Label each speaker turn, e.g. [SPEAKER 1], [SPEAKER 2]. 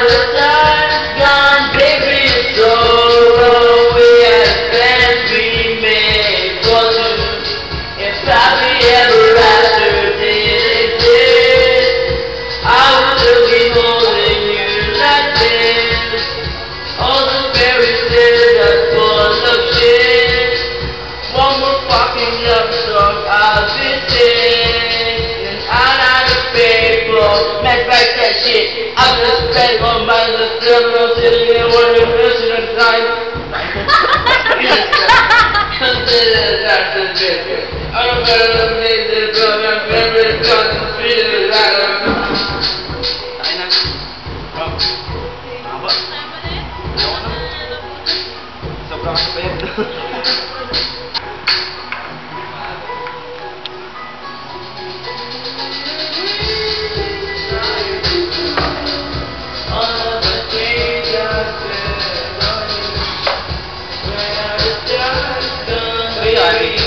[SPEAKER 1] the time's gone, baby, it's over. We had plans we made for two. If happy ever after did exist, I would still be holding you like this. All the fairy tales are full of shit. One more fucking love song I'll be singing. Anah the Payphone, matter of fact that shit I'm just spending on my little film. I'm sitting here wondering if this is time. Consider that the bit. I'm better than this, I'm very concentrated. Anah, apa? Sobrang kapit.
[SPEAKER 2] Sorry.